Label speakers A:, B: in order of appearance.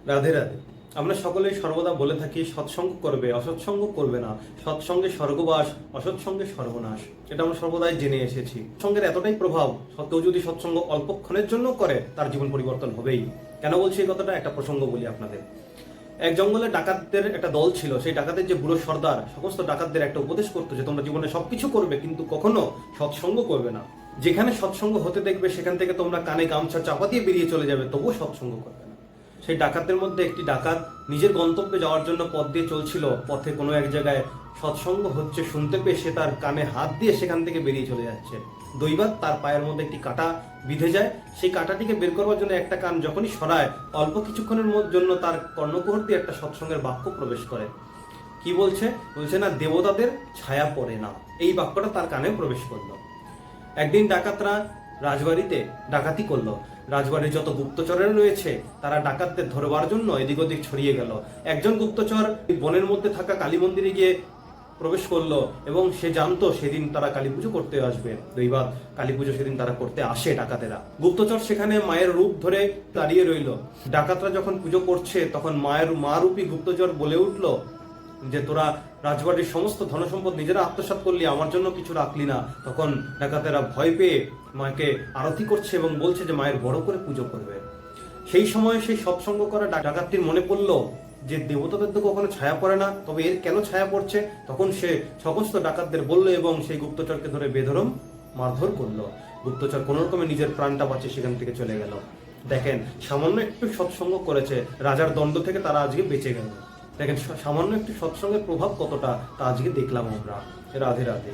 A: রাধে রাধে। আমরা সকলেই সর্বদা বলে থাকি সৎসঙ্গ করবে, অসৎসঙ্গ করবে না, সৎসঙ্গে স্বর্গবাস, অসৎসঙ্গে সর্বনাশ। এটা আমরা সর্বদাই জেনে এসেছি। সঙ্গের এতটাই প্রভাব, কেউ যদি সৎসঙ্গ অল্পক্ষণের জন্য করে তার জীবন পরিবর্তন হবেই। কেন বলছি এই কথাটা? একটা প্রসঙ্গ বলি আপনাদের। এক জঙ্গলে ডাকাতদের একটা দল ছিল। সেই ডাকাতের যে বুড়ো সর্দার সমস্ত ডাকাতদের একটা উপদেশ করতো যে তোমরা জীবনে সবকিছু করবে কিন্তু কখনো সৎসঙ্গ করবে না। যেখানে সৎসঙ্গ হতে দেখবে সেখান থেকে তোমরা কানে গামছা চাপা দিয়ে বেরিয়ে চলে যাবে, তবুও সৎসঙ্গ করবে না। সেই ডাকাতদের মধ্যে একটি ডাকাত নিজের গন্তব্যে যাওয়ার জন্য পথ দিয়ে চলছিল। পথে কোনো এক জায়গায় সৎসঙ্গ হচ্ছে শুনতে পেয়ে সে তার কানে হাত দিয়ে সেখান থেকে বেরিয়ে চলে যাচ্ছে। দৈবাত তার পায়ের মধ্যে একটি কাঁটা বিঁধে যায়। সেই কাঁটাটিকে বের করবার জন্য একটা কান যখনই সরায়, অল্প কিছুক্ষণের জন্য তার কর্ণকুহর দিয়ে একটা সৎসঙ্গের বাক্য প্রবেশ করে। কি বলছে? বলছে না, দেবতাদের ছায়া পড়ে না। এই বাক্যটা তার কানে প্রবেশ করলো। একদিন ডাকাতরা রাজবাড়িতে ডাকাতি করলো। রাজবাড়ির যত গুপ্তচরেরা রয়েছে তারা ডাকাতদের ধরবার জন্য এদিক ওদিক ছড়িয়ে গেল। একজন গুপ্তচর বনের মধ্যে থাকা কালী মন্দিরে গিয়ে প্রবেশ করলো এবং সে জানতো সেদিন তারা কালী পুজো করতে আসবে। দৈবাত কালী পুজো সেদিন তারা করতে আসে ডাকাতেরা। গুপ্তচর সেখানে মায়ের রূপ ধরে দাঁড়িয়ে রইল। ডাকাতরা যখন পুজো করছে তখন মায়ের মা রূপী গুপ্তচর বলে উঠলো যে তোরা রাজবাড়ির সমস্ত ধনসম্পদ নিজেরা আত্মসাৎ করলি, আমার জন্য কিছু রাখলি না। তখন ডাকাতেরা ভয় পেয়ে মাকে আরতি করছে এবং বলছে যে মায়ের বড় করে পুজো করবে। সেই সময় সেই সৎসঙ্গ করা ডাকাতটির মনে পড়লো যে দেবতাদের তো কখনো ছায়া পড়ে না, তবে এর কেন ছায়া পড়ছে? তখন সে সমস্ত ডাকাতদের বললো এবং সেই গুপ্তচরকে ধরে বেধরম মারধর করলো। গুপ্তচর কোন রকমে নিজের প্রাণটা বাঁচিয়ে সেখান থেকে চলে গেল। দেখেন, সামান্য একটু সৎসঙ্গ করেছে, রাজার দণ্ড থেকে তারা আজকে বেঁচে গেল। দেখেন সামান্য একটি সৎসঙ্গের প্রভাব কতটা, তা আজকে দেখলাম আমরা। রাধে রাধে।